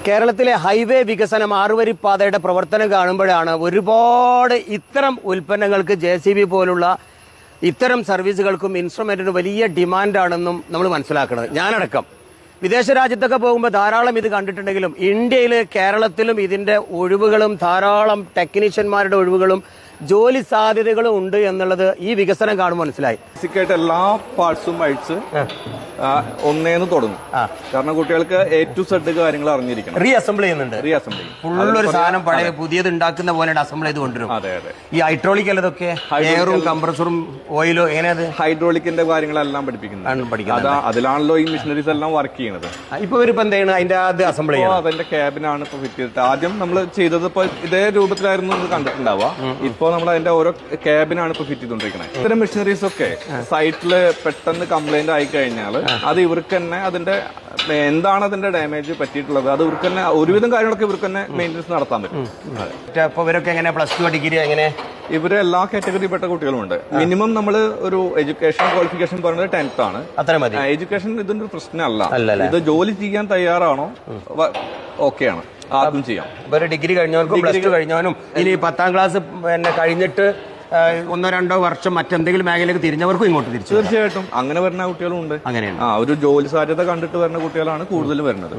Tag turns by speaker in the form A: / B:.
A: കേരളത്തിലെ ഹൈവേ വികസനം ആറുവരിപ്പാതയുടെ പ്രവർത്തനം കാണുമ്പോഴാണ് ഒരുപാട് ഇത്തരം ഉൽപ്പന്നങ്ങൾക്ക് JCB പോലുള്ള ഇത്തരം സർവീസുകൾക്കും ഇൻസ്ട്രുമെന്റിന് വലിയ ഡിമാൻഡാണെന്നും നമ്മൾ മനസ്സിലാക്കുന്നത്. ഞാനടക്കം വിദേശ രാജ്യത്തൊക്കെ പോകുമ്പോൾ ധാരാളം ഇത് കണ്ടിട്ടുണ്ടെങ്കിലും ഇന്ത്യയിൽ കേരളത്തിലും ഇതിന്റെ ഒഴിവുകളും ധാരാളം ടെക്നീഷ്യന്മാരുടെ ഒഴിവുകളും ജോലി സാധ്യതകളും ഉണ്ട് എന്നുള്ളത് ഈ വികസനം കാണുമ്പോൾ മനസ്സിലായി.
B: ബേസിക്കായിട്ട് എല്ലാ പാർട്സും അഴിച്ച് ഒന്നേന്ന് തുടങ്ങും. കാരണം കുട്ടികൾക്ക് A to Z കാര്യങ്ങൾ അറിഞ്ഞിരിക്കണം.
A: റീഅസംബിൾ ചെയ്യുന്നുണ്ട്. ഫുള്ളൊരു സാധനം പഴയ പുതിയത് ഉണ്ടാക്കുന്ന പോലെ അസംബിൾ ചെയ്ത് കൊണ്ടുവരും.
B: അതെ അതെ.
A: ഈ ഹൈഡ്രോളിക് അല്ലതൊക്കെ എയറും കംപ്രസറും ഓയിലോ എങ്ങനെയത്
B: ഹൈഡ്രോളിക്കിന്റെ കാര്യങ്ങളെല്ലാം പഠിപ്പിക്കുന്നത്. അതിലാണല്ലോ ഈ മെഷീനറീസ് എല്ലാം വർക്ക് ചെയ്യുന്നത്.
A: ഇപ്പൊ ഇവരിപ്പോ എന്താണ് അതിന്റെ അത് അസംബിൾ ചെയ്യുന്നത്?
B: അതിന്റെ ക്യാബിനാണ് ഇപ്പൊ ഫിറ്റ് ചെയ്തിട്ട് ആദ്യം നമ്മൾ ചെയ്തത് ഇപ്പൊ ഇതേ രൂപത്തിലായിരുന്നു നമ്മൾ കണ്ടിട്ടുണ്ടാവുക. ഇപ്പൊ നമ്മൾ അതിന്റെ ഓരോ ക്യാബിനാണ് ഇപ്പൊ ഫിറ്റ് ചെയ്തോണ്ടിരിക്കുന്നത്. ഇത്തരം മെഷീനറീസ് ഒക്കെ സൈറ്റില് പെട്ടെന്ന് കംപ്ലൈന്റ് ആയി കഴിഞ്ഞാൽ അത് ഇവർക്ക് തന്നെ അതിന്റെ എന്താണ് അതിന്റെ ഡാമേജ് പറ്റിയിട്ടുള്ളത് അത് ഇവർക്ക് തന്നെ ഒരുവിധം കാര്യങ്ങളൊക്കെ ഇവർക്ക് തന്നെ മെയിൻ്റെനൻസ് നടത്താൻ പറ്റും.
A: അപ്പൊ ഇവരൊക്കെ എങ്ങനെ +2 ഡിഗ്രി എങ്ങനെ?
B: ഇവര് എല്ലാ കാറ്റഗറിയിൽപ്പെട്ട കുട്ടികളുമുണ്ട്. മിനിമം നമ്മൾ ഒരു എഡ്യൂക്കേഷൻ ക്വാളിഫിക്കേഷൻ പറയുന്നത് 10th ആണ്.
A: അത്ര മതി.
B: എഡ്യൂക്കേഷൻ ഇതിന്റെ പ്രശ്നമല്ല. ഇത് ജോലി ചെയ്യാൻ തയ്യാറാണോ ഓക്കെയാണ്, ആദ്യം ചെയ്യാം.
A: ഒരു ഡിഗ്രി കഴിഞ്ഞവർക്കും +2 കഴിഞ്ഞവനും ഇനി 10ാം ക്ലാസ് കഴിഞ്ഞിട്ട് 1-2 വർഷം മറ്റെന്തെങ്കിലും മേഖലയിലേക്ക് തിരിഞ്ഞവർക്കും ഇങ്ങോട്ട് തിരിച്ചു.
B: തീർച്ചയായിട്ടും അങ്ങനെ വരുന്ന കുട്ടികളും ഉണ്ട്.
A: അങ്ങനെയാണ്.
B: ഒരു ജോലി സാധ്യത കണ്ടിട്ട് വരുന്ന കുട്ടികളാണ് കൂടുതൽ വരുന്നത്.